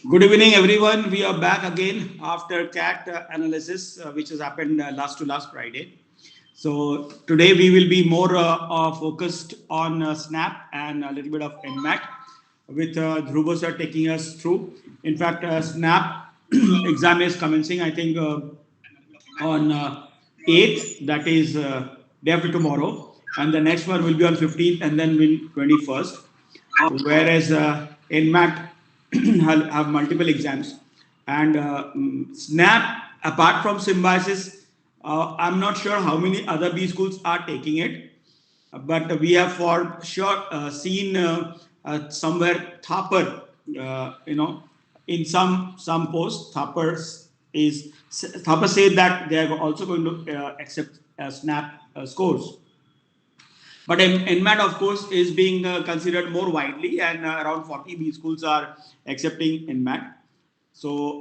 Good evening, everyone. We are back again after CAT analysis, which has happened last Friday. So today we will be more focused on SNAP and a little bit of NMAT, with Dhruvo sir taking us through. In fact, SNAP exam is commencing, I think, on 8th, that is day after tomorrow, and the next one will be on 15th and then will 21st. Whereas NMAT have multiple exams, and SNAP, apart from symbiosis, I'm not sure how many other B schools are taking it, but we have for sure seen somewhere Thapar, in some posts, Thapar said that they are also going to accept SNAP scores. But NMAT, of course, is being considered more widely, and around 40 B schools are accepting NMAT. So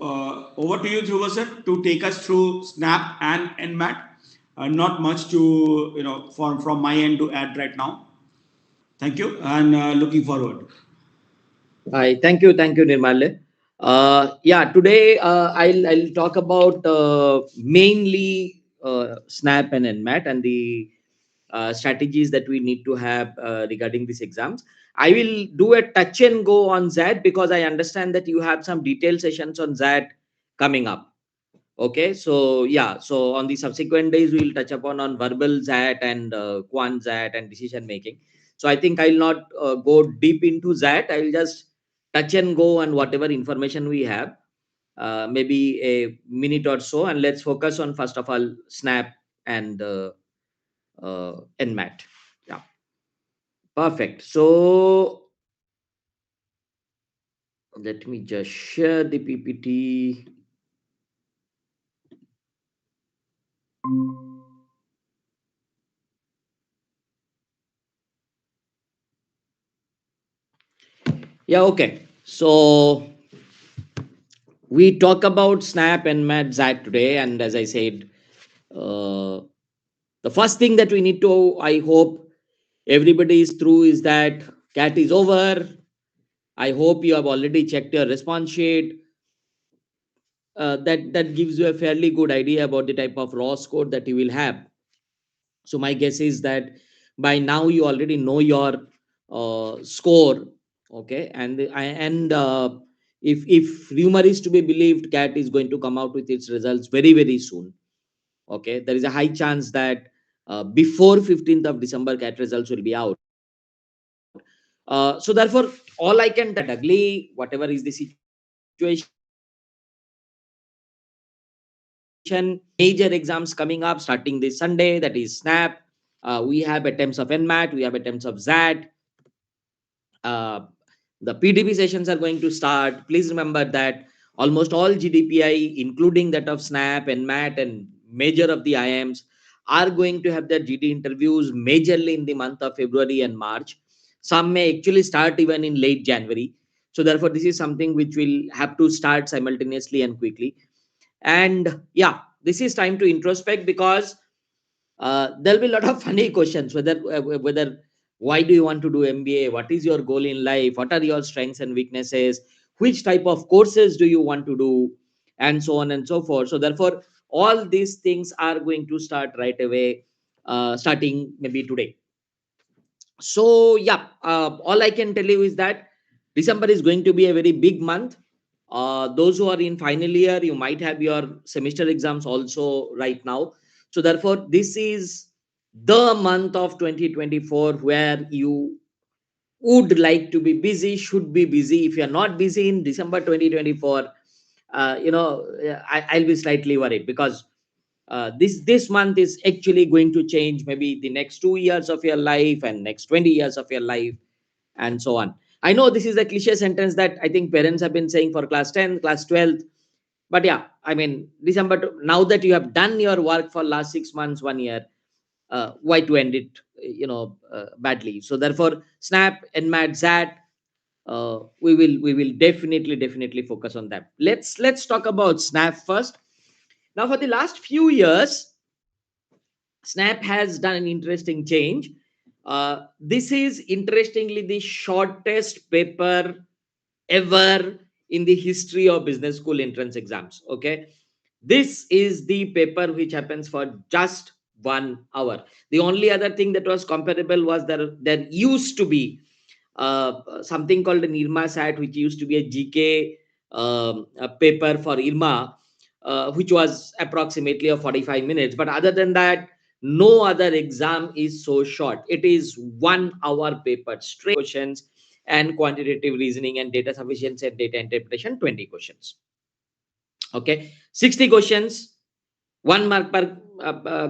over to you, Dhruva sir, to take us through SNAP and NMAT. Not much to from my end to add right now. Thank you, and looking forward. Hi, thank you, Nirmale. Yeah, today I'll talk about mainly SNAP and NMAT and the strategies that we need to have regarding these exams. I will do a touch and go on that because I understand that you have some detailed sessions on that coming up. Okay, so yeah, so on the subsequent days we will touch upon on verbal ZAT and quant ZAT and decision making. So I think I'll not go deep into that. I will just touch and go on whatever information we have, maybe a minute or so, and let's focus on first of all SNAP and NMAT. Yeah, perfect. So let me just share the PPT. Yeah, okay. So we talk about SNAP and NMAT ZAT today, and as I said, uh, the first thing that we need to, I hope everybody is through, is that CAT is over. I hope you have already checked your response sheet. That gives you a fairly good idea about the type of raw score that you will have. So my guess is that by now you already know your score. Okay, and if rumor is to be believed, CAT is going to come out with its results very soon. Okay, there is a high chance that before 15th of December CAT results will be out. So therefore, all I can tell you that ugly, whatever is the situation, major exams coming up starting this Sunday, that is SNAP. We have attempts of NMAT, we have attempts of ZAT. Uh, the PDP sessions are going to start. Please remember that almost all GDPI, including that of SNAP, NMAT, and major of the IIMs, are going to have their GD interviews majorly in the month of February and March. Some may actually start even in late January. So therefore, this is something which will have to start simultaneously and quickly. And yeah, this is time to introspect because there'll be a lot of funny questions, whether why do you want to do MBA, what is your goal in life, what are your strengths and weaknesses, which type of courses do you want to do, and so on and so forth. So therefore all these things are going to start right away, starting maybe today. So yeah, all I can tell you is that December is going to be a very big month. Those who are in final year, you might have your semester exams also right now. So therefore this is the month of 2024 where you would like to be busy, should be busy. If you are not busy in December 2024, I'll be slightly worried because this month is actually going to change maybe the next 2 years of your life and next 20 years of your life, and so on. I know this is a cliche sentence that I think parents have been saying for class 10, class 12, but yeah, I mean, now that you have done your work for last 6 months, 1 year, why to end it badly? So therefore SNAP, NMAT, ZAT, we will definitely focus on that. Let's talk about SNAP first. Now, for the last few years, SNAP has done an interesting change. This is interestingly the shortest paper ever in the history of business school entrance exams. Okay, this is the paper which happens for just 1 hour. The only other thing that was comparable was there used to be something called an IRMA SAT, which used to be a GK a paper for IRMA, which was approximately of 45 minutes. But other than that, no other exam is so short. It is 1 hour paper, straight questions, and quantitative reasoning and data sufficiency and data interpretation, 20 questions. Okay, 60 questions, 1 mark per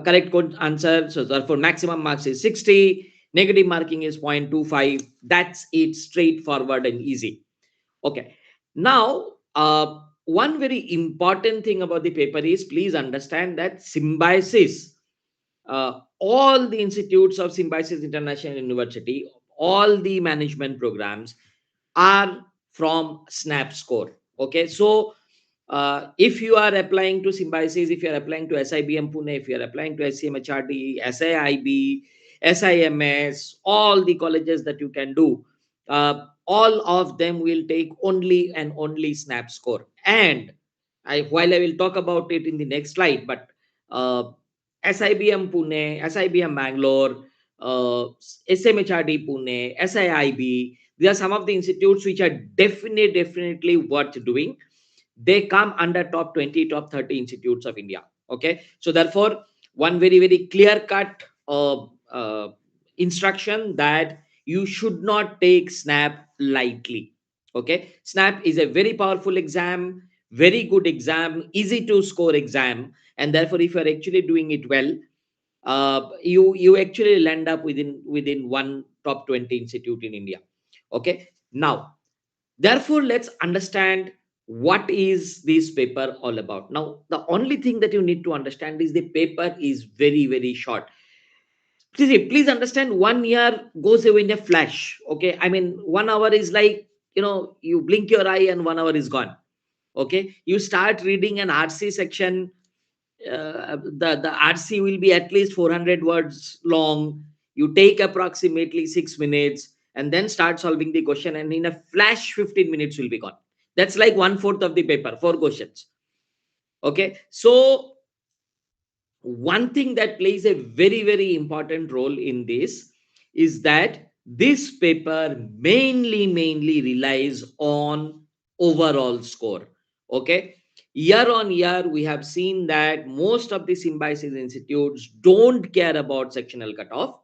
correct answer. So therefore, maximum marks is 60. Negative marking is 0.25. That's it, straightforward and easy. Okay. Now, one very important thing about the paper is please understand that Symbiosis, all the institutes of Symbiosis International University, all the management programs are from Snap Score. Okay. So, if you are applying to Symbiosis, if you are applying to SIBM Pune, if you are applying to SCMHRD, SIIB, SIMS, all the colleges that you can do, all of them will take only and only Snap Score. And while I will talk about it in the next slide, but SIBM Pune, SIBM Bangalore, SMHRD Pune, SIIB, these are some of the institutes which are definitely worth doing. They come under top 20, top 30 institutes of India. Okay, so therefore, one very clear cut instruction that you should not take Snap lightly. Okay, Snap is a very powerful exam, very good exam, easy to score exam, and therefore, if you are actually doing it well, you actually land up within one top 20 institute in India. Okay, now therefore, let's understand what is this paper all about. Now, the only thing that you need to understand is the paper is very short. Please understand, 1 year goes away in a flash. Okay, I mean, 1 hour is like, you blink your eye and 1 hour is gone. Okay, you start reading an RC section, the RC will be at least 400 words long. You take approximately 6 minutes and then start solving the question, and in a flash, 15 minutes will be gone. That's like 1/4 of the paper, 4 questions. Okay, so one thing that plays a very important role in this is that this paper mainly relies on overall score. Okay, year on year we have seen that most of the Symbiosis institutes don't care about sectional cutoff.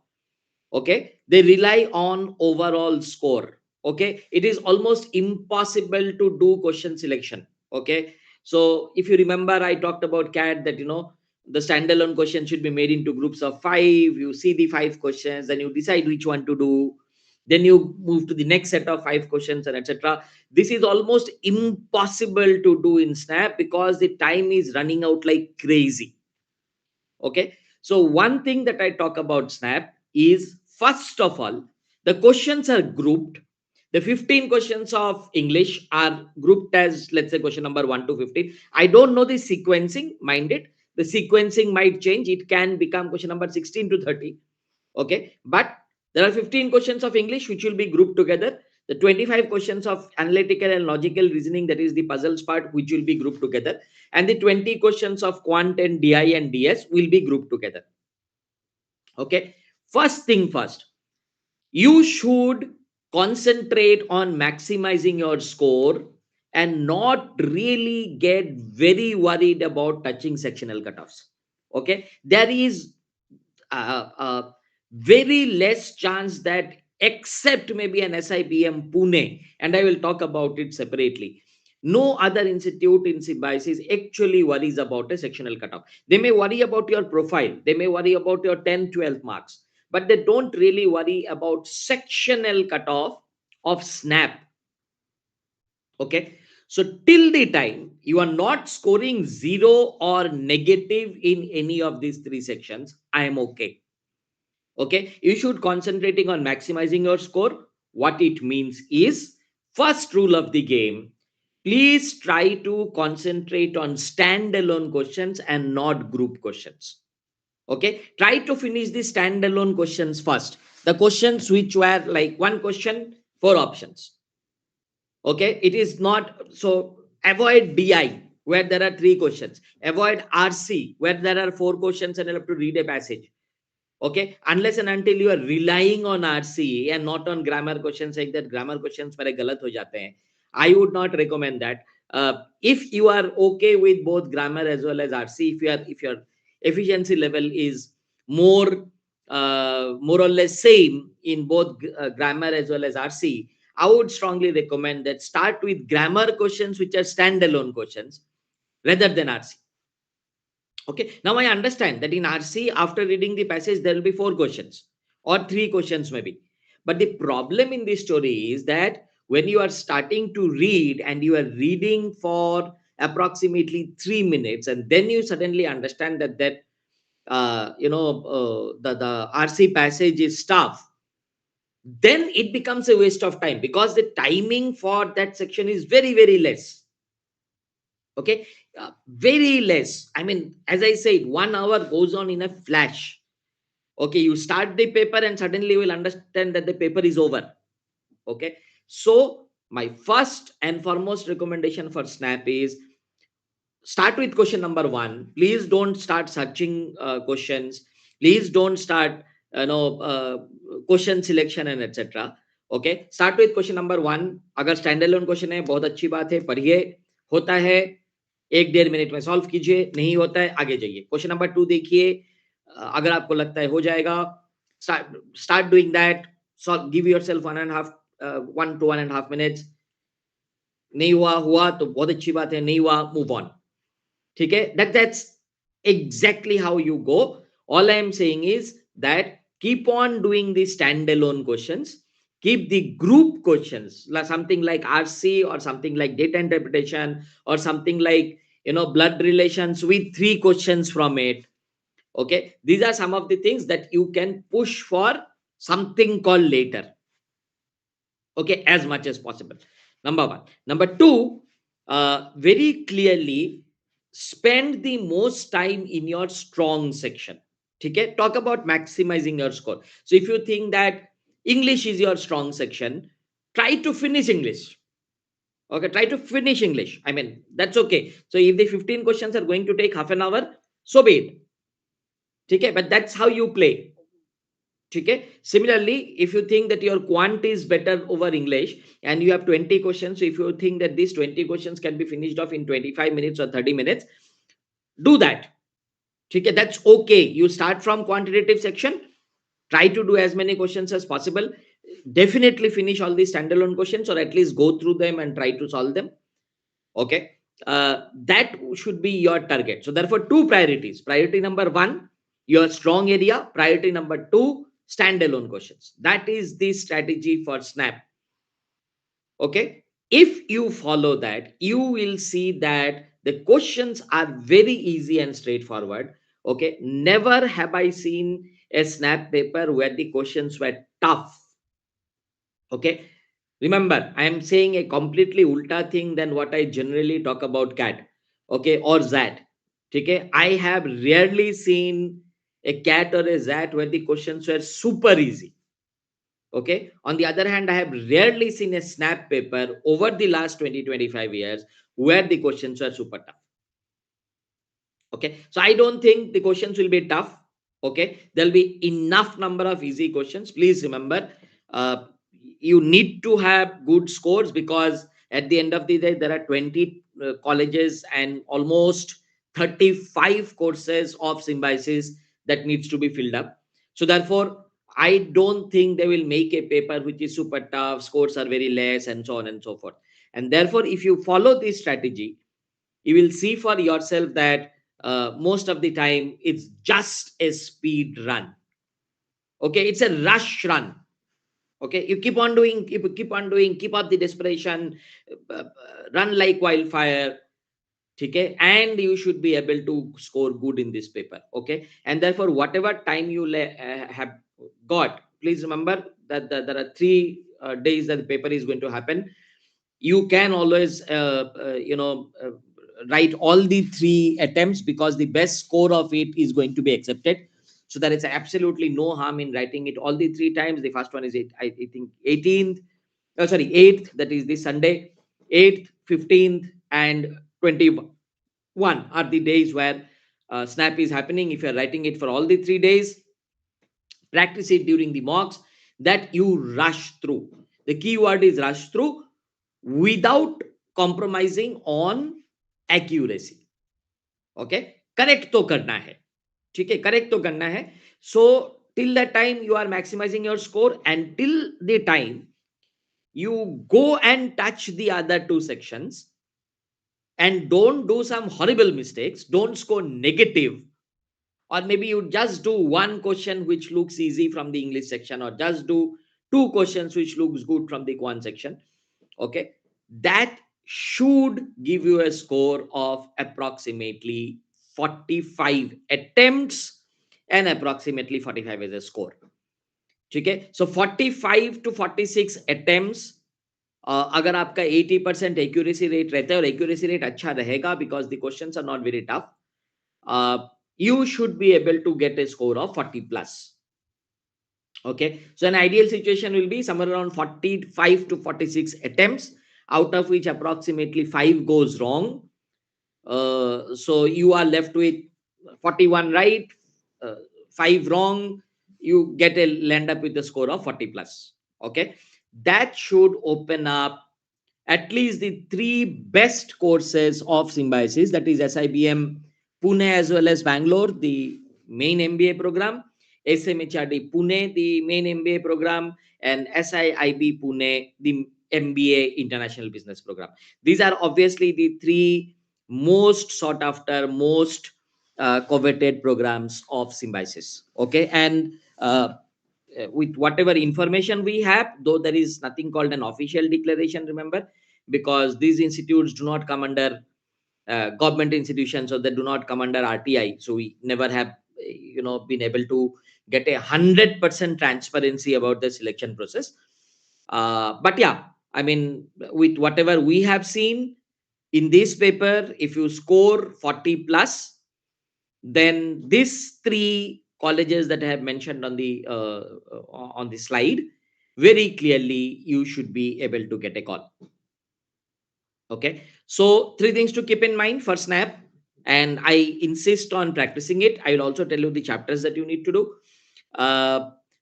Okay, they rely on overall score. Okay, it is almost impossible to do question selection. Okay, so if you remember, I talked about CAT, that the standalone question should be made into groups of 5. You see the 5 questions, then you decide which one to do, then you move to the next set of 5 questions, and etc. This is almost impossible to do in Snap because the time is running out like crazy. Okay, so one thing that I talk about Snap is, first of all, the questions are grouped. The 15 questions of English are grouped as, let's say, question number 1 to 15. I don't know the sequencing, mind it. The sequencing might change. It can become question number 16 to 30. Okay, but there are 15 questions of English which will be grouped together. The 25 questions of analytical and logical reasoning, that is the puzzles part, which will be grouped together, and the 20 questions of quant and DI and DS will be grouped together. Okay, first thing first, you should concentrate on maximizing your score and not really get very worried about touching sectional cutoffs. Okay, there is very less chance that, except maybe an SIBM Pune, and I will talk about it separately, no other institute in Symbiosis actually worries about a sectional cutoff. They may worry about your profile, they may worry about your 10, 12 marks, but they don't really worry about sectional cutoff of Snap. Okay, so till the time you are not scoring 0 or negative in any of these 3 sections, I am okay. Okay, you should concentrating on maximizing your score. What it means is, first rule of the game, please try to concentrate on standalone questions and not group questions. Okay, try to finish the standalone questions first, the questions which were like one question, 4 options. Okay, it is not. So avoid DI where there are 3 questions. Avoid RC where there are 4 questions and you have to read a passage. Okay, unless and until you are relying on RC and not on grammar questions, like that grammar questions मेरे गलत हो जाते हैं. I would not recommend that. If you are okay with both grammar as well as RC, if your efficiency level is more more or less same in both grammar as well as RC, I would strongly recommend that start with grammar questions which are standalone questions rather than RC. Okay, now I understand that in RC, after reading the passage, there will be 4 questions or 3 questions maybe. But the problem in this story is that when you are starting to read and you are reading for approximately 3 minutes, and then you suddenly understand that the RC passage is tough, then it becomes a waste of time because the timing for that section is very, very less. Okay, very less. I mean, as I said, 1 hour goes on in a flash. Okay, you start the paper and suddenly you will understand that the paper is over. Okay, so my first and foremost recommendation for Snap is start with question number 1. Please don't start searching questions. Please don't start question selection and etc. Okay, start with question number 1. अगर standalone question है, बहुत अच्छी बात है, पढ़िए. होता है 1-1.5 minute में सॉल्व कीजिए, नहीं होता है आगे जाइए. क्वेश्चन नंबर 2 देखिए, अगर आपको लगता है हो जाएगा, start doing that. So give yourself 1 to 1.5 minutes. नहीं हुआ तो बहुत अच्छी बात है, नहीं हुआ move on. ठीक है, that's exactly how you go. All I am saying is that keep on doing the standalone questions, keep the group questions, like something like RC or something like data interpretation or something like blood relations with 3 questions from it. Okay, these are some of the things that you can push for something called later. Okay, as much as possible. Number 1. Number 2, very clearly spend the most time in your strong section. Okay, talk about maximizing your score. So if you think that English is your strong section, try to finish English. Okay, try to finish English. I mean, that's okay. So if the 15 questions are going to take half an hour, so be it. Okay, but that's how you play. Okay, similarly, if you think that your quant is better over English and you have 20 questions, so if you think that these 20 questions can be finished off in 25 minutes or 30 minutes, do that. Okay, that's okay. You start from quantitative section, try to do as many questions as possible. Definitely finish all these standalone questions or at least go through them and try to solve them. Okay, that should be your target. So therefore, 2 priorities. Priority number 1, your strong area. Priority number 2, standalone questions. That is the strategy for Snap. Okay, if you follow that, you will see that the questions are very easy and straightforward. Okay, never have I seen a Snap paper where the questions were tough. Okay, remember, I am saying a completely ulta thing than what I generally talk about CAT. Okay, or ZAT. Okay, I have rarely seen a CAT or a ZAT where the questions were super easy. Okay, on the other hand, I have rarely seen a Snap paper over the last 20-25 years where the questions were super tough. Okay, so I don't think the questions will be tough. Okay, there'll be enough number of easy questions. Please remember, you need to have good scores because at the end of the day, there are 20 colleges and almost 35 courses of symbiosis that needs to be filled up. So therefore, I don't think they will make a paper which is super tough, scores are very less, and so on and so forth. And therefore, if you follow this strategy, you will see for yourself that most of the time it's just a speed run. Okay, it's a rush run. Okay, you keep on doing, keep on doing, keep up the desperation, run like wildfire. Okay, and you should be able to score good in this paper. Okay, and therefore whatever time you have got, please remember that there are 3 days that the paper is going to happen. You can always write all the 3 attempts because the best score of it is going to be accepted. So there is absolutely no harm in writing it all the 3 times. The first one is I think 18th, sorry, 8th, that is this Sunday. 8th, 15th, and 21 are the days where snap is happening. If you're writing it for all the 3 days, practice it during the mocks, that you rush through. The keyword is rush through without compromising on accuracy. Okay, correct तो करना है, ठीक है, correct तो करना है. So till that time you are maximizing your score, and till the time you go and touch the other two sections and don't do some horrible mistakes, don't score negative, or maybe you just do one question which looks easy from the English section, or just do two questions which looks good from the quant section. Okay, that should give you a score of approximately 45 attempts, and approximately 45 is a score. Okay, so 45 to 46 attempts. अगर आपका 80% accuracy rate रहता है और accuracy rate अच्छा रहेगा, because the questions are not very tough, you should be able to get a score of 40 plus. Okay, so an ideal situation will be somewhere around 45 to 46 attempts, out of which approximately 5 goes wrong. So you are left with 41 right, 5 wrong, you get a land up with a score of 40 plus. Okay, that should open up at least the 3 best courses of Symbiosis, that is SIBM Pune as well as Bangalore, the main MBA program, SCMHRD Pune, the main MBA program, and SIIB Pune, the MBA International Business Program. These are obviously the 3 most sought after, most coveted programs of Symbiosis. Okay, and with whatever information we have, though there is nothing called an official declaration, remember, because these institutes do not come under government institutions, or they do not come under RTI, so we never have been able to get 100% transparency about the selection process. But yeah, I mean, with whatever we have seen in this paper, if you score 40 plus, then these 3 colleges that I have mentioned on the slide, very clearly you should be able to get a call. Okay, so 3 things to keep in mind for snap, and I insist on practicing it. I will also tell you the chapters that you need to do.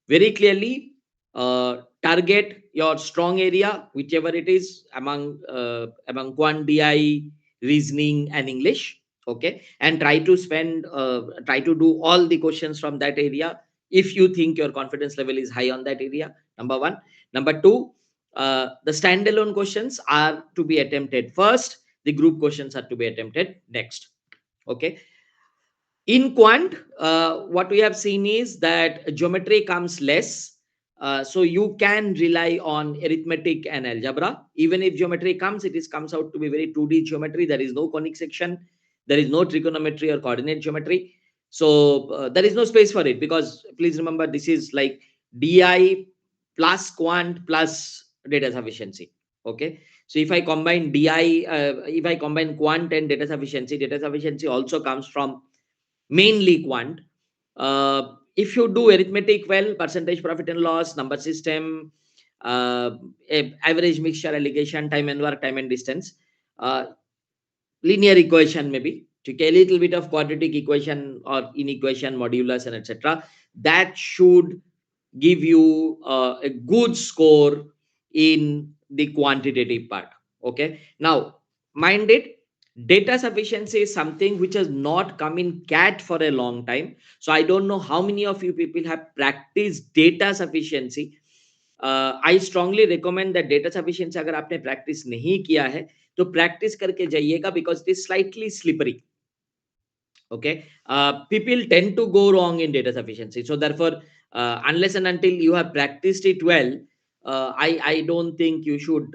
Very clearly, target your strong area, whichever it is, among quant, DI, reasoning, and English. Okay, and try to do all the questions from that area if you think your confidence level is high on that area. Number 1. Number 2, the standalone questions are to be attempted first, the group questions are to be attempted next. Okay, in quant, what we have seen is that geometry comes less, so you can rely on arithmetic and algebra. Even if geometry comes, comes out to be very 2D geometry. There is no conic section, there is no trigonometry or coordinate geometry, so there is no space for it, because please remember, this is like DI plus quant plus data sufficiency. Okay, so if I combine if I combine quant and data sufficiency also comes from mainly quant. If you do arithmetic well, percentage profit and loss, number system, average mixture allocation, time and work, time and distance, linear equation, maybe a little bit of quadratic equation or inequation, modulus, and etc., that should give you a good score in the quantitative part. Okay, now mind it, data sufficiency is something which has not come in CAT for a long time, so I don't know how many of you people have practiced data sufficiency. I strongly recommend that data sufficiency अगर आपने practice नहीं किया है तो practice करके जाइएगा, because it is slightly slippery. Okay, people tend to go wrong in data sufficiency, so therefore unless and until you have practiced it well, I don't think you should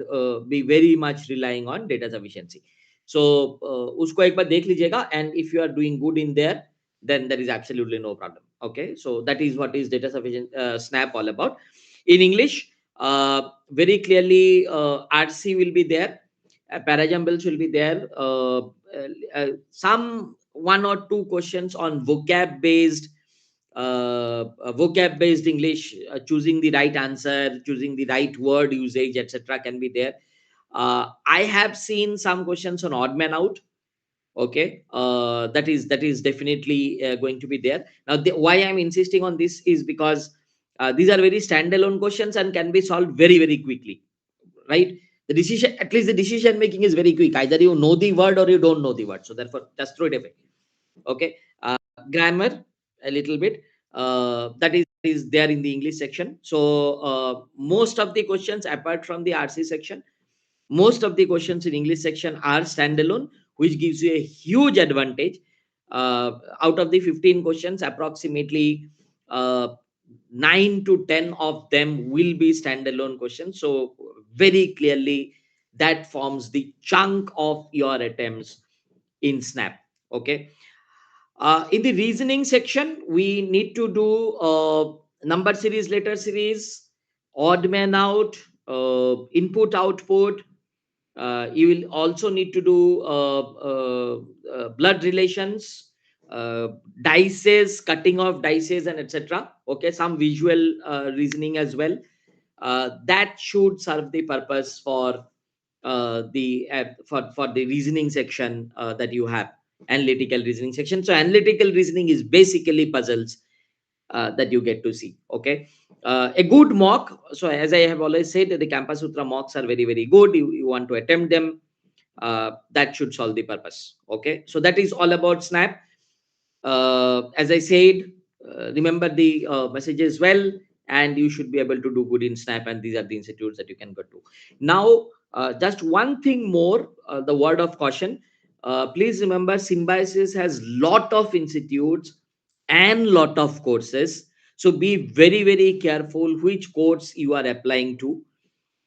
be very much relying on data sufficiency. So usko ek baar dekh lijiyega, and if you are doing good in there, then there is absolutely no problem. Okay, so that is what is data sufficient snap all about. In English, very clearly RC will be there, parajumbles will be there, some 1 or 2 questions on vocab based English, choosing the right answer, choosing the right word usage, etc., can be there. I have seen some questions on odd man out. Okay, that is definitely going to be there. Now, why I'm insisting on this is because these are very standalone questions and can be solved very, very quickly, right? The decision, at least the decision making is very quick. Either you know the word or you don't know the word, so therefore just throw it away. Okay. Grammar a little bit, that is there in the English section. So most of the questions apart from the RC section, most of the questions in English section are standalone, which gives you a huge advantage. Out of the 15 questions, approximately uh, 9 to 10 of them will be standalone questions. So very clearly that forms the chunk of your attempts in Snap. Okay. In the reasoning section, we need to do number series, letter series, odd man out, input output. You will also need to do blood relations, dices, cutting of dices, and etc. Okay, some visual reasoning as well. That should serve the purpose for the reasoning section that you have, analytical reasoning section. So analytical reasoning is basically puzzles that you get to see. Okay. A good mock, so as I have always said, the Campusutra mocks are very, very good. You want to attempt them, that should solve the purpose. Okay, so that is all about Snap. As I said, remember the messages well, and you should be able to do good in Snap, and these are the institutes that you can go to. Now, just one thing more, the word of caution. Please remember, Symbiosis has lot of institutes and lot of courses. So be very, very careful which course you are applying to.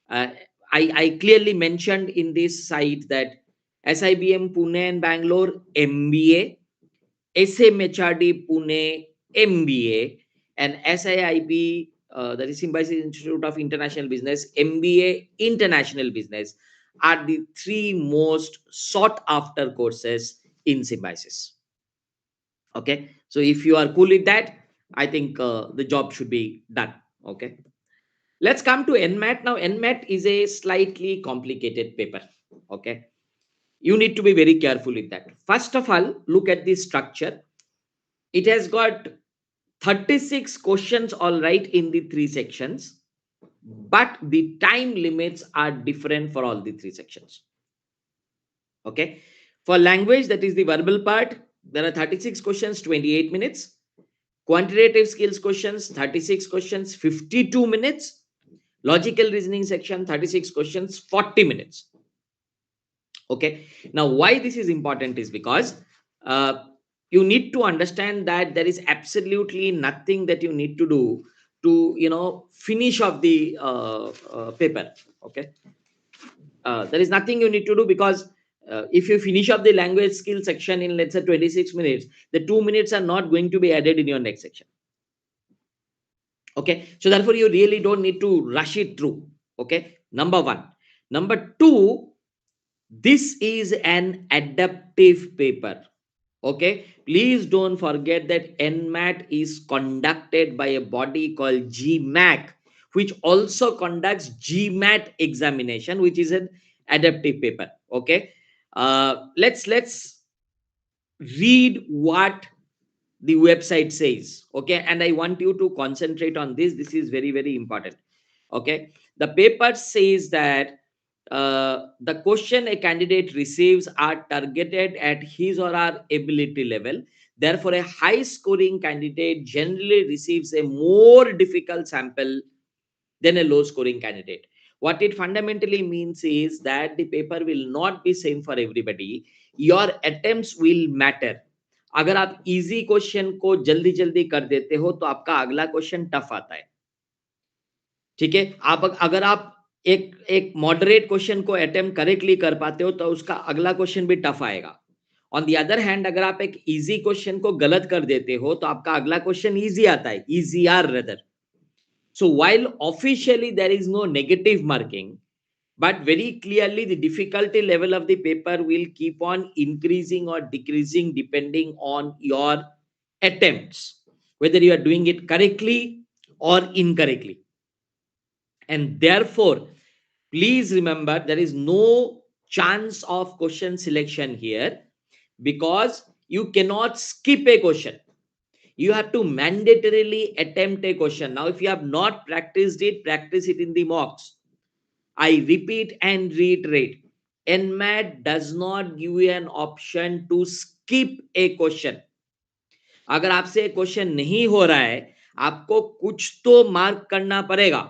uh, I clearly mentioned in this site that SIBM Pune and Bangalore MBA, SMHRD Pune MBA, and SIIB, that is Symbiosis Institute of International Business MBA International Business, are the three most sought after courses in Symbiosis. Okay, so if you are cool with that, I think the job should be done. Okay, let's come to NMAT. Now, NMAT is a slightly complicated paper. Okay, you need to be very careful with that. First of all, look at the structure. It has got 36 questions, all right, in the three sections, but the time limits are different for all the three sections. Okay, for language, that is the verbal part, there are 36 questions, 28 minutes. Quantitative skills questions, 36 questions, 52 minutes. Logical reasoning section, 36 questions, 40 minutes. Okay, now why this is important is because uh, you need to understand that there is absolutely nothing that you need to do to finish off the paper. Okay, there is nothing you need to do, because if you finish up the language skill section in, let's say, 26 minutes, the 2 minutes are not going to be added in your next section. Okay, so therefore you really don't need to rush it through. Okay, number one. Number two, this is an adaptive paper. Okay, please don't forget that NMAT is conducted by a body called GMAC, which also conducts GMAT examination, which is an adaptive paper. Okay, let's read what the website says. Okay, and I want you to concentrate on this. This is very, very important. Okay, the paper says that the question a candidate receives are targeted at his or her ability level. Therefore, a high scoring candidate generally receives a more difficult sample than a low scoring candidate. What it fundamentally means is that the paper will not be same for everybody. Your attempts will matter. अगर आप easy question को जल्दी जल्दी कर देते हो तो आपका अगला क्वेश्चन टफ आता है. ठीक है, आप अगर आप एक एक मॉडरेट क्वेश्चन को अटेम्प्ट करेक्टली कर पाते हो तो उसका अगला क्वेश्चन भी टफ आएगा. ऑन द अदर हैंड, अगर आप एक इजी क्वेश्चन को गलत कर देते हो तो आपका अगला क्वेश्चन इजी आता है, easier rather. So while officially there is no negative marking, but very clearly the difficulty level of the paper will keep on increasing or decreasing depending on your attempts, whether you are doing it correctly or incorrectly. And therefore, Please remember, there is no chance of question selection here, because you cannot skip a question. You have to mandatorily attempt a question. Now, if you have not practiced it, practice it in the mocks. I repeat and reiterate, NMAT does not give you an option to skip a question. अगर आपसे question नहीं हो रहा है, आपको कुछ तो mark करना पड़ेगा.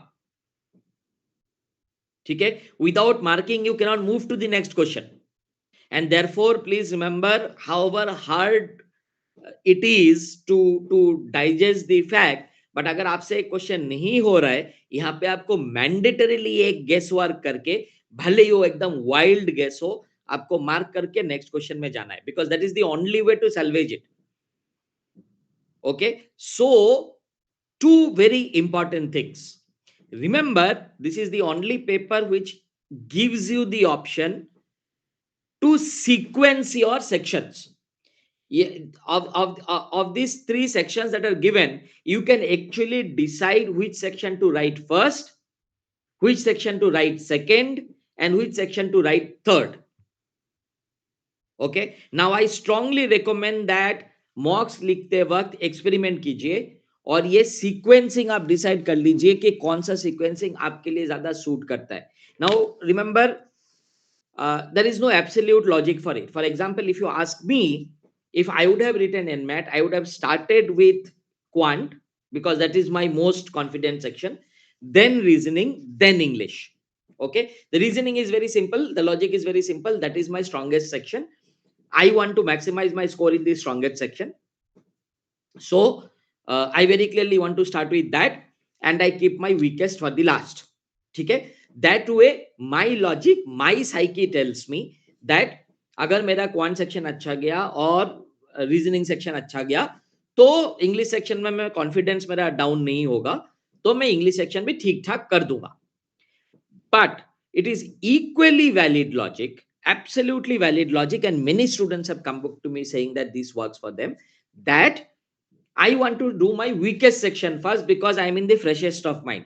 ठीक है? Without marking, you cannot move to the next question. And therefore, please remember, however hard it is to digest the fact, but अगर आपसे एक क्वेश्चन नहीं हो रहा है, यहाँ पे आपको मैंडेटरीली एक गेस वर्क करके, भले ही वो एकदम वाइल्ड गेस हो, आपको मार्क करके नेक्स्ट क्वेश्चन में जाना है, because that is the only way to salvage it. Okay, so two very important things. Remember, this is the only paper which gives you the option to sequence your sections. Of these three sections that are given, you can actually decide which section to write first, which section to write second, and which section to write third. Okay, now I strongly recommend that मॉक्स लिखते वक्त experiment कीजिए और ये sequencing आप decide कर लीजिए कि कौन सा सीक्वेंसिंग आपके लिए ज्यादा सूट करता है. Now remember, there is no absolute logic for it. For example, if you ask me, if I would have written NMAT, I would have started with quant, because that is my most confident section, then reasoning, then English. Okay, the reasoning is very simple, the logic is very simple, that is my strongest section. I want to maximize my score in the strongest section, so I very clearly want to start with that, and I keep my weakest for the last. Okay, that way my logic, my psyche tells me that अगर मेरा quant section अच्छा गया और reasoning section अच्छा गया, तो English section में मैं कॉन्फिडेंस मेरा डाउन नहीं होगा, तो मैं इंग्लिश सेक्शन भी ठीक ठाक कर दूंगा. But it is equally valid logic, absolutely valid logic, and many students have come back to me saying that this works for them, that I want to do my weakest section first because I am in the freshest of mind.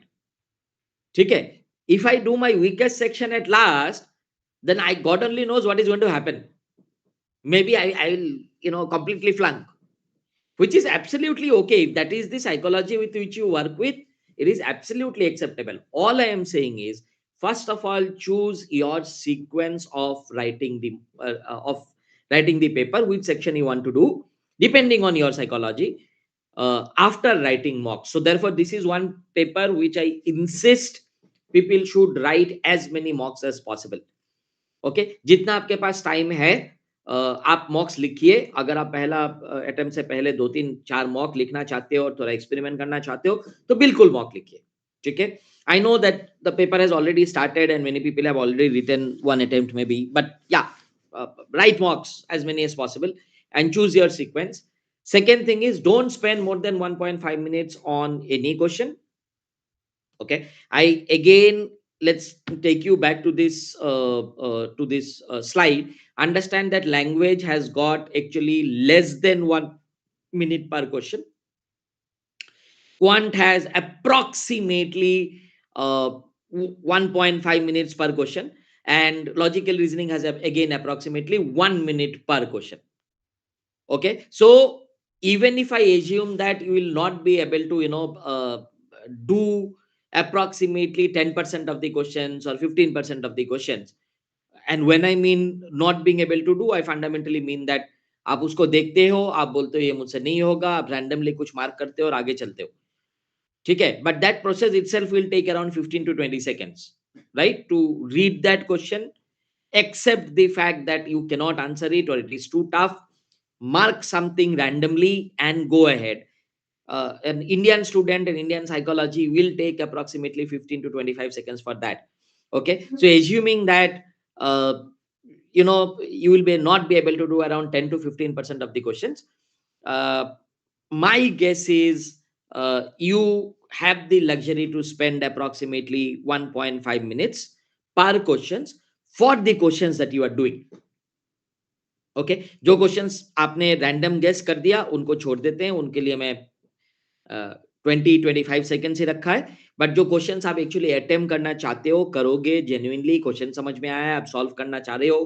Okay, if I do my weakest section at last, then I God only knows what is going to happen. Maybe I will completely flunk, which is absolutely okay. If that is the psychology with which you work with, it is absolutely acceptable. All I am saying is, first of all, choose your sequence of writing the paper, which section you want to do, depending on your psychology, after writing mocks. So therefore, this is one paper which I insist people should write as many mocks as possible. Okay, जितना आपके पास time है, आप मॉक्स लिखिए. अगर आप पहला attempt से पहले 2-3-4 मॉक लिखना चाहते हो और थोड़ा एक्सपेरिमेंट करना चाहते हो, तो बिल्कुल मॉक लिखिए. ठीक है, I know that the paper has already started and many people have already written one attempt maybe, but yeah, write mocks as many as possible and choose your sequence. Second thing is, don't spend more than 1.5 minutes on any question. Okay, let's take you back to this slide. Understand that language has got actually less than 1 minute per question. Quant has approximately 1.5 minutes per question, and logical reasoning has again approximately 1 minute per question. Okay, so even if I assume that you will not be able to do approximately 10% of the questions or 15% of the questions, and when I mean not being able to do, I fundamentally mean that आप उसको देखते हो, आप बोलते हो ये मुझसे नहीं होगा, आप रैंडमली कुछ मार्क करते हो और आगे चलते हो. ठीक है, but that process itself will take around 15 to 20 seconds, right, to read that question, accept the fact that you cannot answer it or it is too tough, mark something randomly and go ahead. An Indian student and Indian psychology will take approximately 15 to 25 seconds for that. Okay, so assuming that you will not be able to do around 10 to 15% of the questions, my guess is you have the luxury to spend approximately 1.5 minutes per questions for the questions that you are doing. Okay, जो questions आपने random guess कर दिया उनको छोड़ देते हैं, उनके लिए मैं 20-25 सेकेंड ही रखा है. बट जो क्वेश्चंस आप एक्चुअली अटेम्प्ट करना चाहते हो करोगे, जेन्युइनली क्वेश्चन समझ में आया, आप सॉल्व करना चाह रहे हो,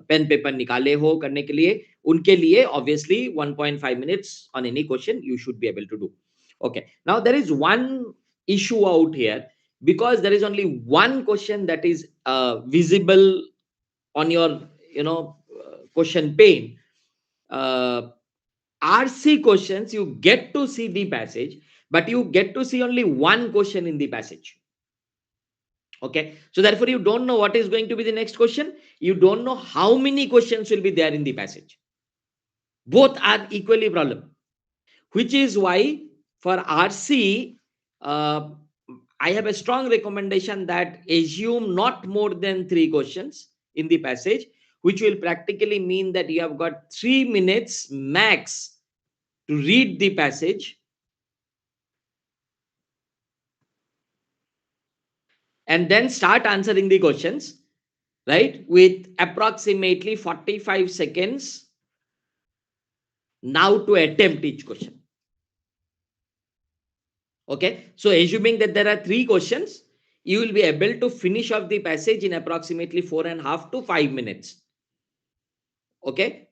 पेन पेपर निकाले हो करने के लिए, उनके लिए obviously 1.5 minutes on any question you should be able to do. Okay, now there is one issue out here, because there is only one question that is visible on your question pane. RC questions, you get to see the passage, but you get to see only one question in the passage. Okay, so therefore you don't know what is going to be the next question. You don't know how many questions will be there in the passage. Both are equally problem, which is why for RC, I have a strong recommendation that assume not more than 3 questions in the passage, which will practically mean that you have got 3 minutes max to read the passage and then start answering the questions, right, with approximately 45 seconds now to attempt each question. Okay, so assuming that there are 3 questions, you will be able to finish off the passage in approximately 4.5 to 5 minutes. Okay,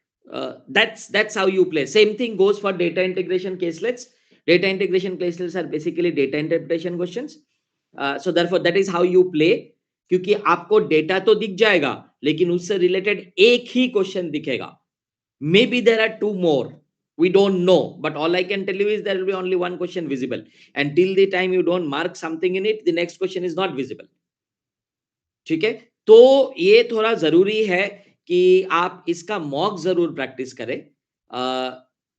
that's how you play. Same thing goes for data integration caselets. Data integration caselets are basically data interpretation questions. So therefore that is how you play, क्योंकि आपको data तो दिख जाएगा लेकिन उससे related एक ही question दिखेगा. Maybe there are 2 more, we don't know, but all I can tell you is there will be only one question visible, and till the time you don't mark something in it, the next question is not visible. ठीक है, तो ये थोड़ा जरूरी है कि आप इसका मॉक जरूर प्रैक्टिस करें.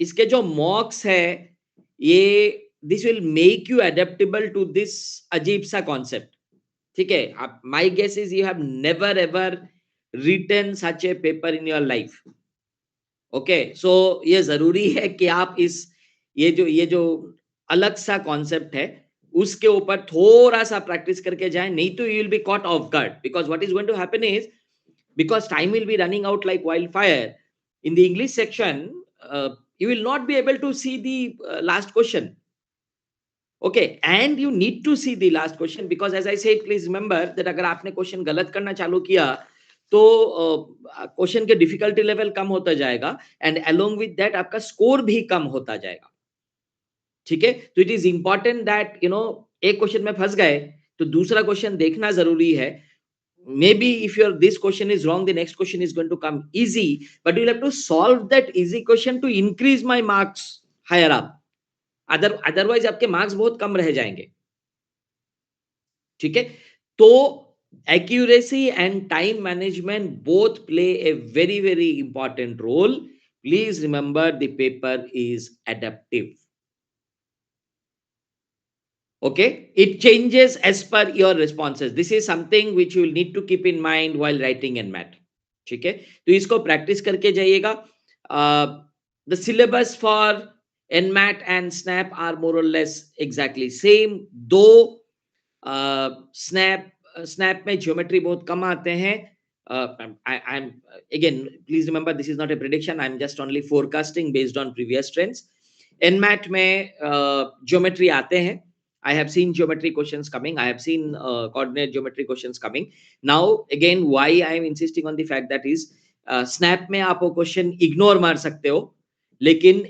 इसके जो मॉक्स है ये this will make you adaptable to this अजीब सा कॉन्सेप्ट. ठीक है, आप my guess is you have never ever written such a paper in your life. Okay, so ये जरूरी है कि आप इस ये जो अलग सा कॉन्सेप्ट है उसके ऊपर थोड़ा सा प्रैक्टिस करके जाएं, नहीं तो you will be caught off guard. Because what is going to happen is, because time will be running out like wildfire in the English section, you will not be able to see the last question. Okay, and you need to see the last question, because as I said, please remember that अगर आपने question गलत करना चालू किया तो question के difficulty level कम होता जाएगा, एंड अलोंग विद दैट आपका स्कोर भी कम होता जाएगा. ठीक है, तो इट इज इंपॉर्टेंट दैट एक क्वेश्चन में फंस गए तो दूसरा क्वेश्चन देखना जरूरी है. Maybe if your this question is wrong, the next question is going to come easy, but you'll have to solve that easy question to increase my marks higher up. Otherwise आपके marks बहुत कम रह जाएंगे. ठीक है, तो accuracy and time management both play a very very important role. Please remember the paper is adaptive. Okay, it changes as per your responses. This is something which you will need to keep in mind while writing NMAT. ठीक है, तो इसको practice करके जाइएगा. The syllabus for NMAT and SNAP are more or less exactly same, though SNAP में geometry बहुत कम आते हैं. I'm again, please remember this is not a prediction, I'm just only forecasting based on previous trends. NMAT में geometry आते हैं. I have seen geometry questions coming. I have seen coordinate geometry questions coming. Now, again, why I am insisting on the fact that is, snap में आप वो question ignore मार सकते हो, लेकिन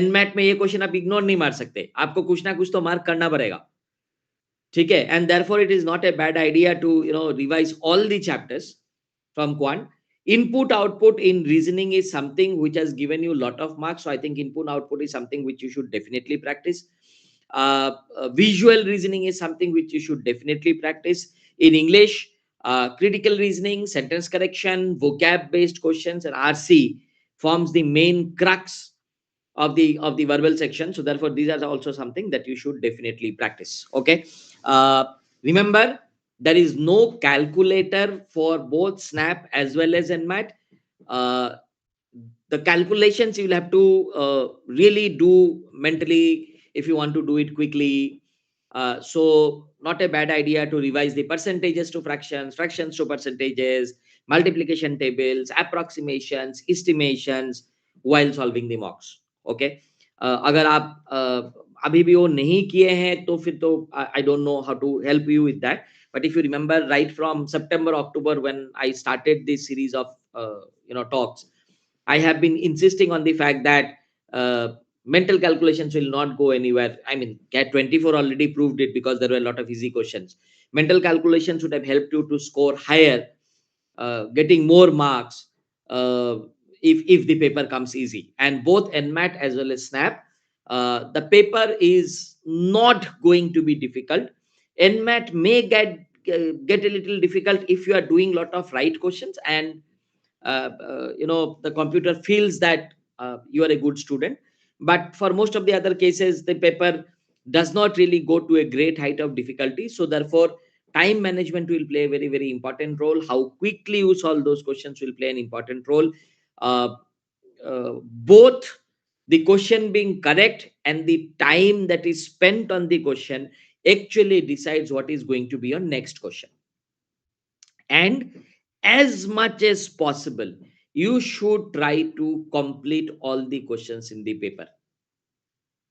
NMAT में ये question आप ignore नहीं मार सकते. आपको कुछ ना कुछ तो मार्क करना पड़ेगा. ठीक है, and therefore it is not a bad idea to revise all the chapters from quant. Input output in reasoning is something which has given you a lot of marks. So I think input output is something which you should definitely practice. Visual reasoning is something which you should definitely practice. In English, critical reasoning, sentence correction, vocab based questions, and RC forms the main crux of the verbal section. So therefore these are also something that you should definitely practice. Okay, remember there is no calculator for both SNAP as well as NMAT. The calculations you will have to really do mentally if you want to do it quickly. So not a bad idea to revise the percentages to fractions, fractions to percentages, multiplication tables, approximations, estimations while solving the mocks. Okay, अगर अभी भी वो नहीं किए हैं तो फिर तो I don't know how to help you with that. But if you remember, right from September, October, when I started this series of talks, I have been insisting on the fact that mental calculations will not go anywhere. I mean, CAT 24 already proved it because there were a lot of easy questions. Mental calculations would have helped you to score higher, getting more marks if the paper comes easy. And both NMAT as well as SNAP, the paper is not going to be difficult. NMAT may get a little difficult if you are doing lot of right questions and the computer feels that you are a good student. But for most of the other cases, the paper does not really go to a great height of difficulty. So therefore, time management will play a very, very important role. How quickly you solve those questions will play an important role. uh, Both the question being correct and the time that is spent on the question actually decides what is going to be your next question. And as much as possible, you should try to complete all the questions in the paper.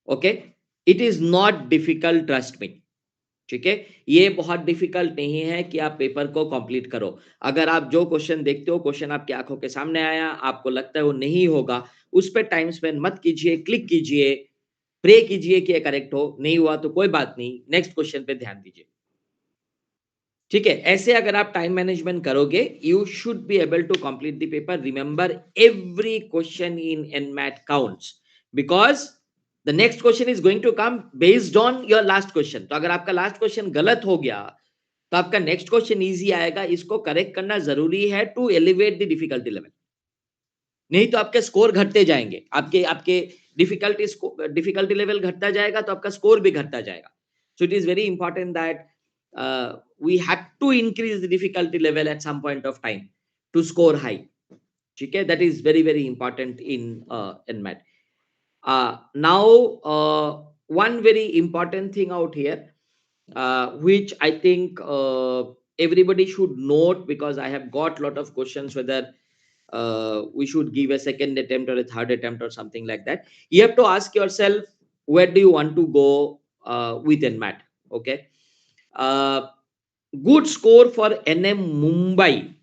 Okay, it is not difficult, trust me. ठीक है, ये बहुत difficult नहीं है कि आप paper को complete करो. अगर आप जो क्वेश्चन देखते हो, क्वेश्चन आपकी आंखों के सामने आया, आपको लगता है वो नहीं होगा, उस पर टाइम स्पेंड मत कीजिए, क्लिक कीजिए, प्रे कीजिए कि ये करेक्ट हो. नहीं हुआ तो कोई बात नहीं, नेक्स्ट क्वेश्चन पे ध्यान दीजिए. ठीक है, ऐसे अगर आप टाइम मैनेजमेंट करोगे, you should be able to complete the paper. Remember, every question in NMAT counts because the next question is going to come based on your last question. तो अगर आपका लास्ट क्वेश्चन गलत हो गया तो आपका next question easy आएगा. इसको करेक्ट करना जरूरी है to elevate the difficulty level. नहीं तो आपके स्कोर घटते जाएंगे, आपके आपके डिफिकल्टी लेवल घटता जाएगा तो आपका स्कोर भी घटता जाएगा. So it is very important that we had to increase the difficulty level at some point of time to score high. Okay, that is very, very important in NMAT. Now, one very important thing out here, which I think everybody should note, because I have got a lot of questions whether we should give a second attempt or a third attempt or something like that. You have to ask yourself, where do you want to go with NMAT? Okay. Good score for NM Mumbai.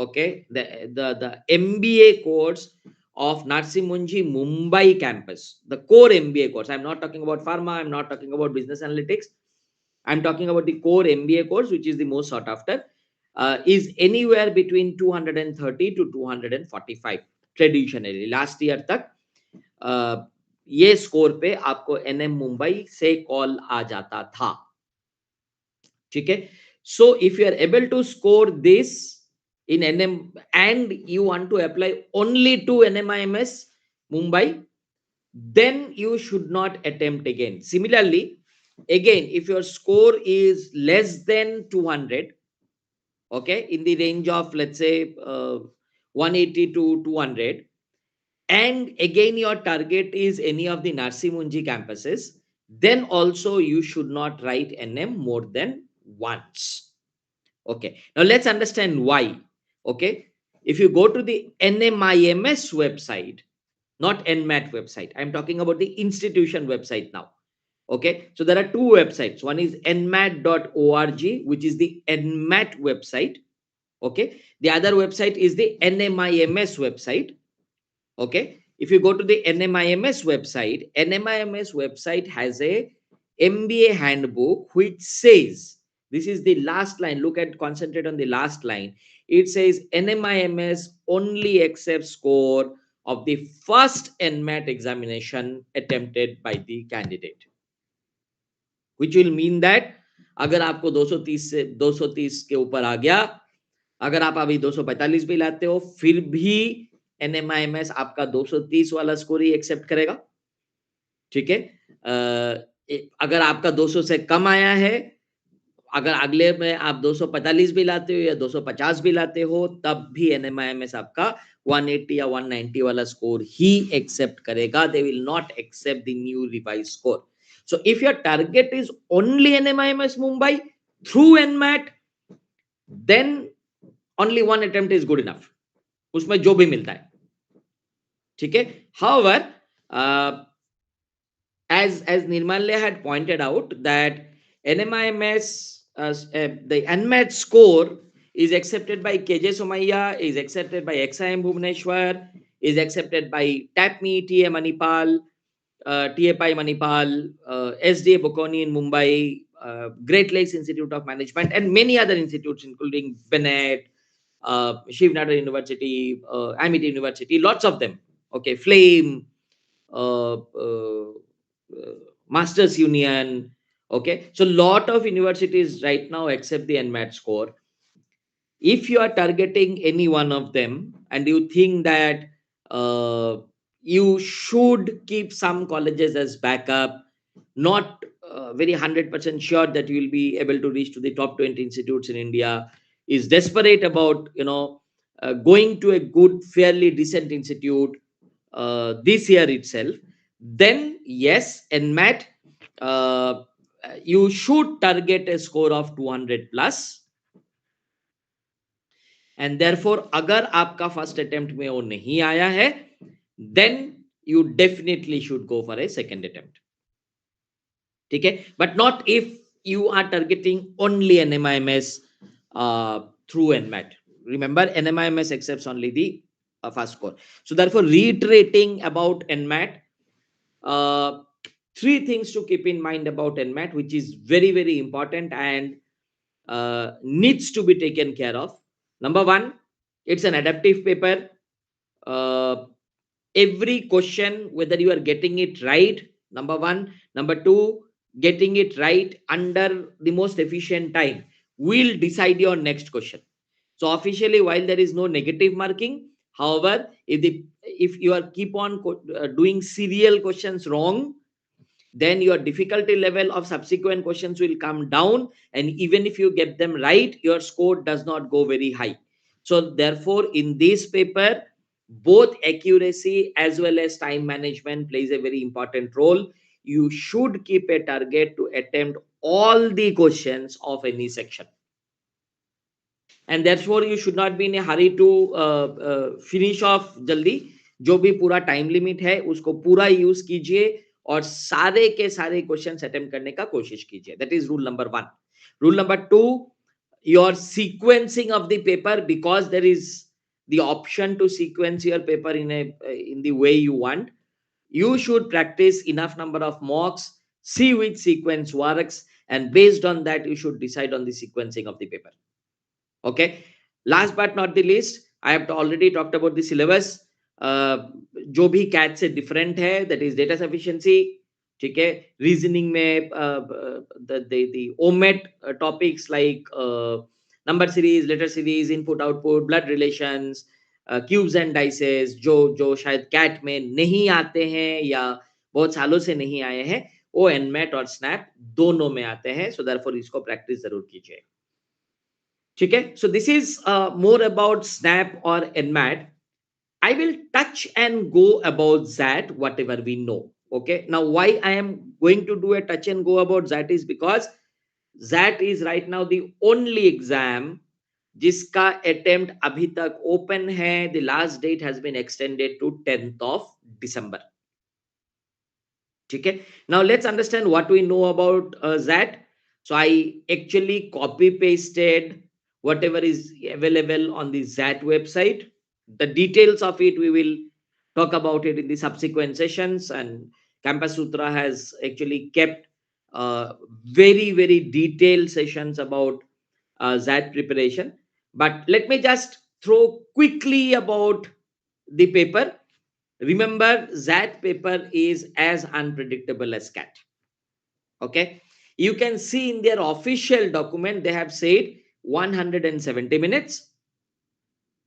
Okay, the MBA course of Narsimunji Mumbai campus, the core MBA course. I'm not talking about pharma, I'm not talking about business analytics, I'm talking about the core MBA course, which is the most sought after, is anywhere between 230 to 245 traditionally. Last year तक ये score पे आपको NM Mumbai से call आ जाता था. ठीक है, so if you are able to score this in NM and you want to apply only to NMIMS Mumbai, then you should not attempt again. Similarly, again, if your score is less than 200, okay, in the range of, let's say, 180 to 200, and again your target is any of the Narsimunji campuses, then also you should not write NM more than once. Okay, now let's understand why. Okay, if you go to the NMIMS website, not NMAT website, I'm talking about the institution website now. Okay, so there are two websites. One is nmat.org, which is the NMAT website. Okay, the other website is the NMIMS website. Okay, if you go to the NMIMS website has a MBA handbook which says, this is the last line, look at, concentrate on the last line. It says NMIMS only accepts score of the first NMAT examination attempted by the candidate, which will mean that अगर आपको 230 से 230 के ऊपर आ गया, अगर आप अभी 245 भी लाते हो, फिर भी NMIMS आपका 230 वाला स्कोर ही एक्सेप्ट करेगा. ठीक है, अगर आपका 200 से कम आया है, अगर अगले में आप 245 भी लाते हो या 250 भी लाते हो, तब भी NMIMS आपका 180 या 190 वाला स्कोर ही एक्सेप्ट करेगा. They will not accept the new revise score. So if your target is only NMIMS Mumbai through NMAT, then only one attempt is good enough. उसमें जो भी मिलता है. ठीक है, however, as Nirmalya had pointed out, that NMIMS, the NMAT score is accepted by KJ Somaiya, is accepted by XIM Bhubaneswar, is accepted by TAPME, TA Manipal, TAPI Manipal, SDA Bocconi in Mumbai, Great Lakes Institute of Management, and many other institutes, including Bennett, Shiv Nadar University, Amity University, lots of them. Okay, Flame, Masters Union. Okay, so lot of universities right now accept the NMAT score. If you are targeting any one of them and you think that uh, you should keep some colleges as backup, not very 100% sure that you will be able to reach to the top 20 institutes in India, is desperate about going to a good, fairly decent institute this year itself, then yes, NMAT, uh, you should target a score of 200 plus. And therefore अगर आपका first attempt में वो नहीं आया है, then you definitely should go for a second attempt. ठीक है, but not if you are targeting only NMIMS through NMAT. Remember, NMIMS accepts only the first score. So therefore, reiterating about NMAT, uh, three things to keep in mind about NMAT, which is very, very important and needs to be taken care of. Number one, it's an adaptive paper. Uh, every question, whether you are getting it right, number one. Number two, getting it right under the most efficient time will decide your next question. So officially, while there is no negative marking, however, if you are keep on doing serial questions wrong, then your difficulty level of subsequent questions will come down, and even if you get them right, your score does not go very high. So therefore, in this paper, both accuracy as well as time management plays a very important role. You should keep a target to attempt all the questions of any section, and therefore you should not be in a hurry to finish off jaldi. जो भी पूरा time limit है उसको पूरा use कीजिए और सारे के सारे क्वेश्चंस अटेम्प्ट करने का कोशिश कीजिए. That is rule number 1. Rule number 2, your sequencing of the paper, because there is the option to sequence your paper in the way you want. You should practice enough number of mocks, see which sequence works, and based on that you should decide on the sequencing of the paper. Okay, last but not the least, I have already talked about the syllabus. जो भी cat से different है, that is data sufficiency. ठीक है, reasoning में the OMET topics like number series, letter series, input output, blood relations, cubes and dices, जो शायद cat में नहीं आते हैं या बहुत सालों से नहीं आए हैं, वो एनमैट और स्नैप दोनों में आते हैं. सो देयरफॉर इसको प्रैक्टिस जरूर कीजिए. ठीक है, so this is more about snap और NMAT. I will touch and go about that, whatever we know. Okay, now why I am going to do a touch and go about that is because that is right now the only exam जिसका attempt अभी तक open है. The last date has been extended to 10th of December. ठीक है, now let's understand what we know about that. So I actually copy pasted whatever is available on the ZAT website. The details of it we will talk about it in the subsequent sessions, and Campusutra has actually kept very, very detailed sessions about ZAT preparation. But let me just throw quickly about the paper. Remember, ZAT paper is as unpredictable as cat. Okay, you can see in their official document they have said 170 minutes,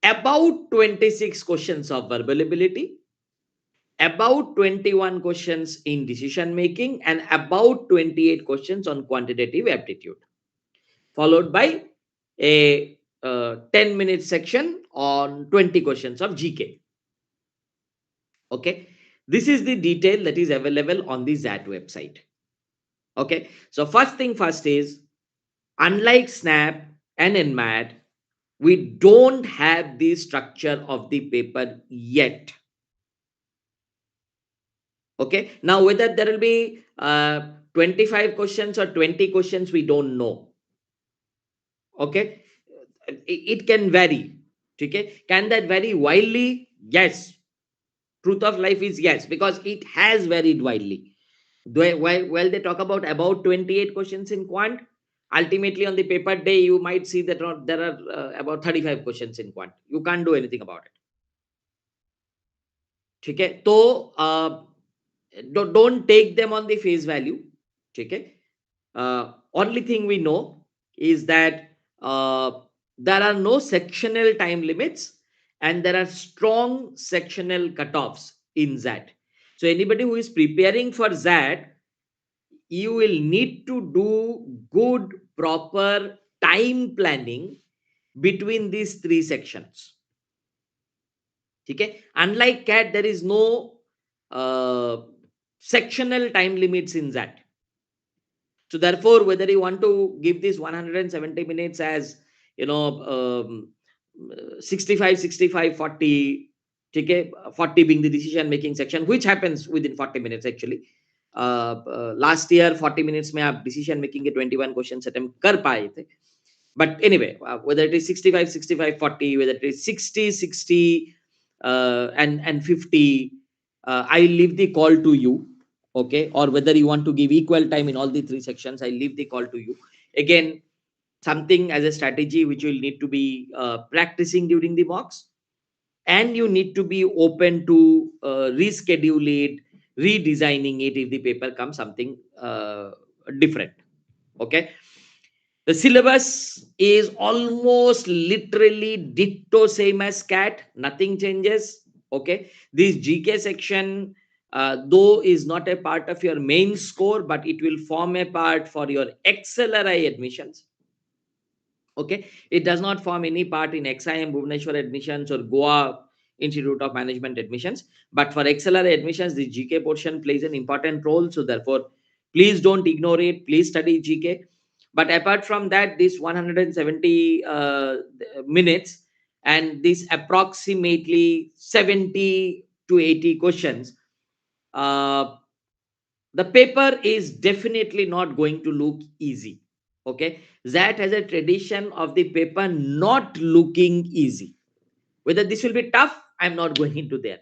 about 26 questions of verbal ability, about 21 questions in decision making, and about 28 questions on quantitative aptitude, followed by a 10-minute section on 20 questions of GK. Okay, this is the detail that is available on the ZAT website. Okay, so first thing first is, unlike SNAP and NMAT, we don't have the structure of the paper yet. Okay. Now, whether there will be 25 questions or 20 questions, we don't know. Okay. It can vary. Okay. Can that vary wildly? Yes. Truth of life is yes, because it has varied widely. While they talk about 28 questions in quant, ultimately on the paper day, you might see that there are about 35 questions in quant. You can't do anything about it. Okay. So, don't take them on the face value. Okay. Only thing we know is that there are no sectional time limits and there are strong sectional cutoffs in ZAT. So anybody who is preparing for ZAT, you will need to do good, proper time planning between these three sections. Okay. Unlike CAT, there is no uh, sectional time limits in ZAT. So therefore, whether you want to give this 170 minutes as, you know, 65, 65, 40, okay, 40 being the decision making section, which happens within 40 minutes actually. Last year 40 minutes में आप decision making के 21 questions attempt कर पाए थे. But anyway, whether it is 65, 65, 40, whether it is 60, 60, and 50, I leave the call to you. Okay. Or whether you want to give equal time in all the three sections, I leave the call to you. Again, something as a strategy which you will need to be practicing during the mocks, and you need to be open to reschedule it, redesigning it if the paper comes something different. Okay. The syllabus is almost literally ditto same as CAT. Nothing changes. Okay. This GK section, though is not a part of your main score, but it will form a part for your XLRI admissions. Okay. It does not form any part in XIM Bhubaneswar admissions or Goa Institute of Management admissions. But for XLRI admissions, the GK portion plays an important role. So therefore, please don't ignore it. Please study GK. But apart from that, this 170 minutes and this approximately 70 to 80 questions, uh, the paper is definitely not going to look easy. Okay. That has a tradition of the paper not looking easy. Whether this will be tough, I'm not going into there.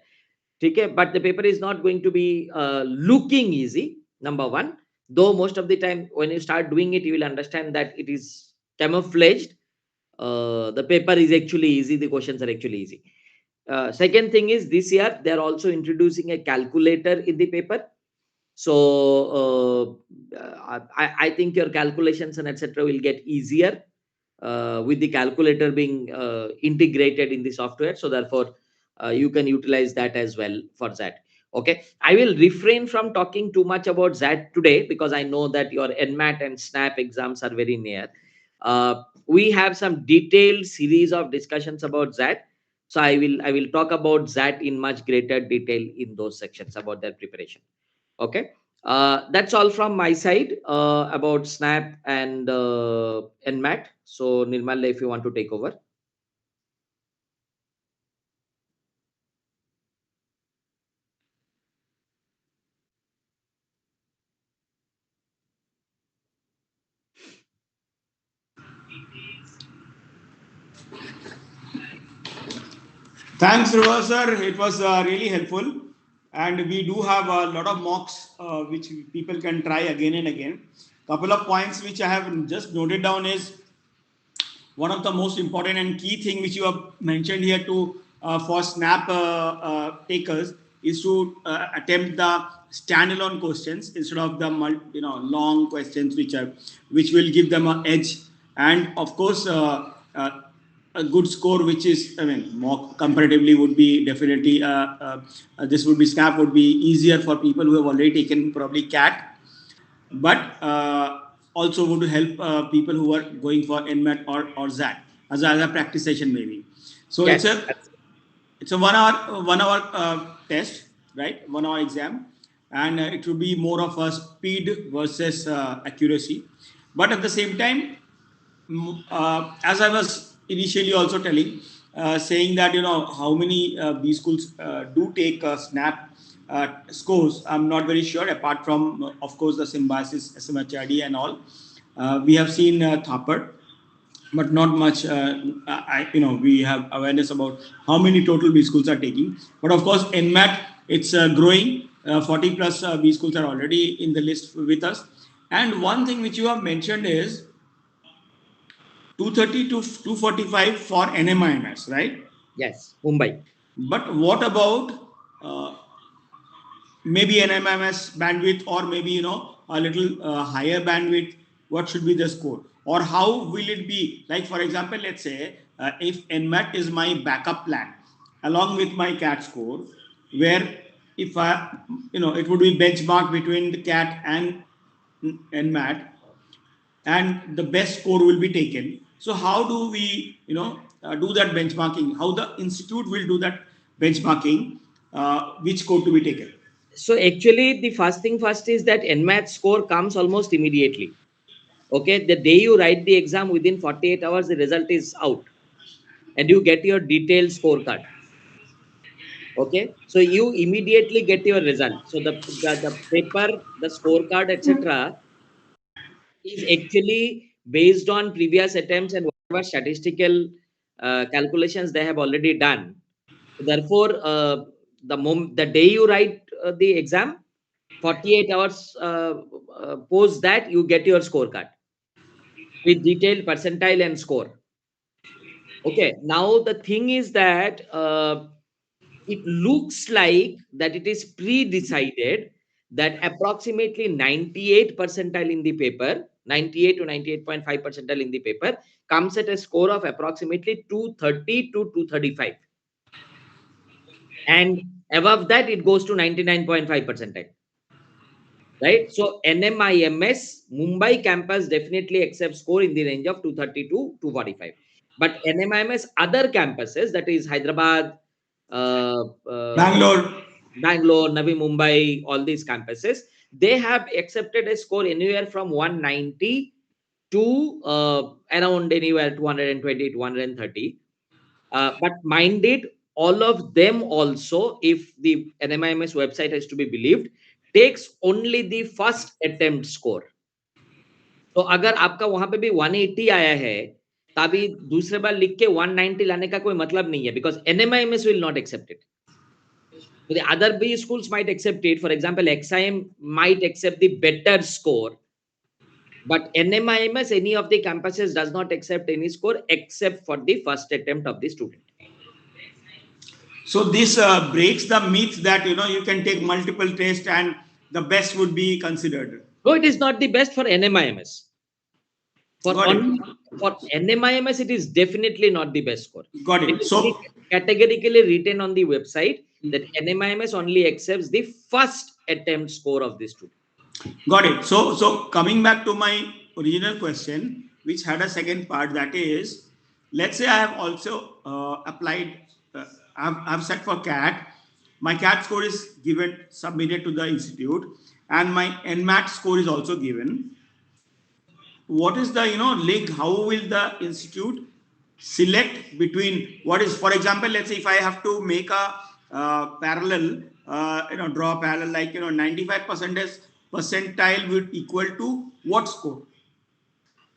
Okay. But the paper is not going to be looking easy, number one. Though most of the time when you start doing it, you will understand that it is camouflaged. The paper is actually easy, the questions are actually easy. Second thing is, this year they are also introducing a calculator in the paper. So I think your calculations and etc will get easier with the calculator being integrated in the software. So therefore, you can utilize that as well for that. Okay. I will refrain from talking too much about that today because I know that your NMAT and SNAP exams are very near. We have some detailed series of discussions about that. So I will talk about that in much greater detail in those sections about their preparation. Okay. That's all from my side about Snap and NMAT. So Nirmal, if you want to take over. Thanks, River sir. It was really helpful. And we do have a lot of mocks which people can try again and again. Couple of points which I have just noted down is one of the most important and key thing which you have mentioned here to for snap takers is to attempt the standalone questions instead of the long questions which will give them an edge, and of course a good score which is, I mean, more comparatively would be definitely this would be snap would be easier for people who have already taken probably cat, but also would help people who are going for NMAT or ZAT as a practice session maybe. So Yes. it's a 1 hour test, right? 1 hour exam, and it will be more of a speed versus accuracy. But at the same time, as I was initially also telling, saying that how many B schools do take SNAP scores. I'm not very sure. Apart from of course the Symbiosis, SMHRD, and all, we have seen Thapar, but not much. We have awareness about how many total B schools are taking. But of course, NMAT, it's growing. 40 plus B schools are already in the list with us. And one thing which you have mentioned is 230 to 245 for NMIMS, right? Yes, Mumbai. But what about uh, maybe an MMS bandwidth, or maybe a little higher bandwidth? What should be the score, or how will it be? Like for example, let's say if NMAT is my backup plan along with my CAT score, where if I it would be benchmark between the CAT and NMAT, and the best score will be taken. So how do we do that benchmarking? How the institute will do that benchmarking? Which score to be taken? So actually, the first thing first is that NMAT score comes almost immediately. Okay, the day you write the exam, within 48 hours, the result is out, and you get your detailed scorecard. Okay, so you immediately get your result. So the paper, the scorecard, etc., is actually based on previous attempts and whatever statistical calculations they have already done. Therefore, the day you write the exam, 48 hours post that, you get your scorecard with detailed percentile and score. Okay, now the thing is that it looks like that it is pre-decided that approximately 98 percentile in the paper, 98 to 98.5 percentile in the paper, comes at a score of approximately 230 to 235, and above that it goes to 99.5 percentile, right? So NMIMS Mumbai campus definitely accepts score in the range of 230 to 245, but NMIMS other campuses, that is Hyderabad, uh, uh, Bangalore. Bangalore, Navi Mumbai, all these campuses, they have accepted a score anywhere from 190 to around anywhere 220, 230. But mind it, all of them also, if the NMIMS website is to be believed, takes only the first attempt score. तो अगर आपका वहां पे भी 180 आया है, तभी दूसरे बार लिख के 190 लाने का कोई मतलब नहीं है, because NMIMS will not accept it. So the other B schools might accept it. For example, XIM might accept the better score, but NMIMS, any of the campuses does not accept any score except for the first attempt of the student. So this breaks the myth that you can take multiple tests and the best would be considered. No, it is not the best for NMIMS. Got it. For NMIMS, it is definitely not the best score. Got It it. is very So categorically written on the website that NMIMS only accepts the first attempt score of the student. got it. So coming back to my original question, which had a second part, that is, let's say I have also applied. I've set for CAT. My CAT score is given, submitted to the institute, and my NMAT score is also given. What is the link? How will the institute select between what is, for example, let's say if I have to make a parallel, draw a parallel, like 95 percentile would equal to what score?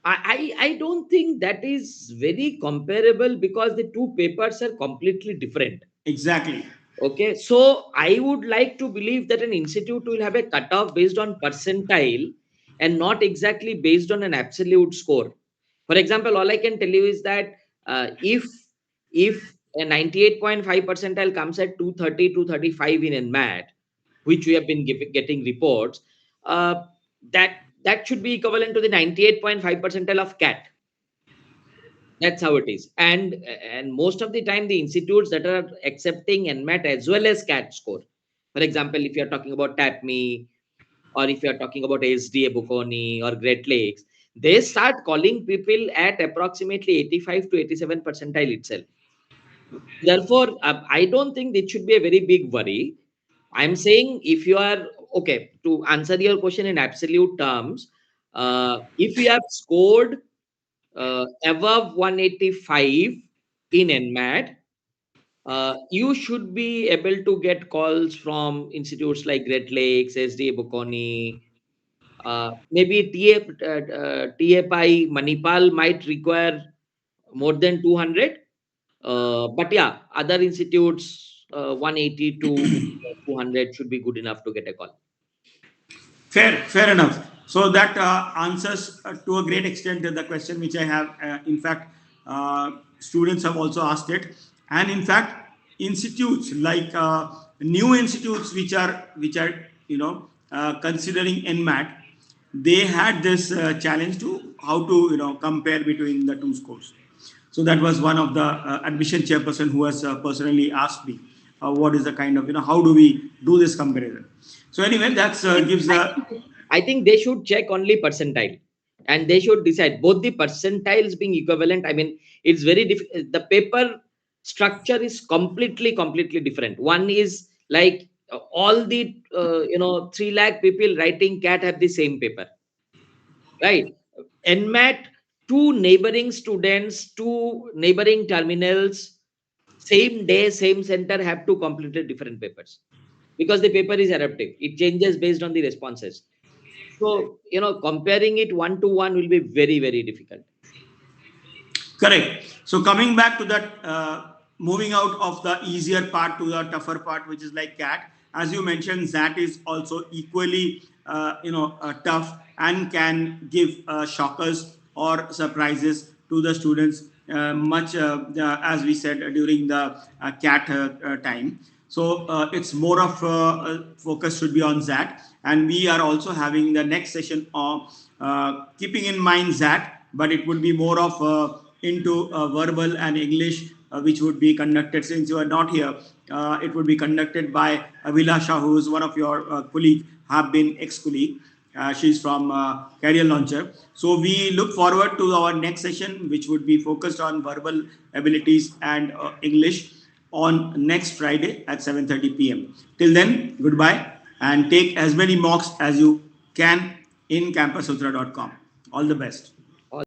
I don't think that is very comparable because the two papers are completely different. Exactly. Okay, so I would like to believe that an institute will have a cutoff based on percentile and not exactly based on an absolute score. For example, all I can tell you is that if a 98.5 percentile comes at 230, 235 in NMAT, which we have been getting reports, uh, that should be equivalent to the 98.5 percentile of CAT. That's how it is. And most of the time, the institutes that are accepting NMAT as well as CAT score, for example, if you're talking about TAPME, or if you're talking about SDA Bocconi or Great Lakes, they start calling people at approximately 85 to 87 percentile itself. Therefore, I don't think it should be a very big worry. I'm saying, if you are okay, to answer your question in absolute terms, if you have scored above 185, in NMAT, you should be able to get calls from institutes like Great Lakes, SDA Bocconi, maybe TFI Manipal might require more than 200. But yeah, other institutes, 180 to 200 should be good enough to get a call. Fair enough. So that answers to a great extent the question which I have. In fact, students have also asked it, and in fact, institutes like new institutes which are considering NMAT, they had this challenge to how to compare between the two scores. So that was one of the admission chairperson who has personally asked me, what is the kind of how do we do this comparison. So anyway, that gives I a think, I think they should check only percentile, and they should decide both the percentiles being equivalent. I mean, it's very difficult. The paper structure is completely different. One is like all the 3 lakh people writing CAT have the same paper, right? NMAT, two neighboring students, two neighboring terminals, same day, same center have to complete different papers because the paper is adaptive. It changes based on the responses. So, comparing it one to one will be very difficult. correct. So coming back to that, moving out of the easier part to the tougher part, which is like CAT. As you mentioned, ZAT is also equally, tough and can give shockers or surprises to the students. Much as we said during the CAT time. So it's more of focus should be on ZAT, and we are also having the next session of keeping in mind ZAT, but it would be more of into verbal and English, which would be conducted since you are not here. It would be conducted by Avilasha, who is one of your colleague, have been ex-colleague. She's from Career Launcher. So we look forward to our next session, which would be focused on verbal abilities and English on next Friday at 7:30 p.m. Till then, goodbye and take as many mocks as you can in campusutra.com. All the best.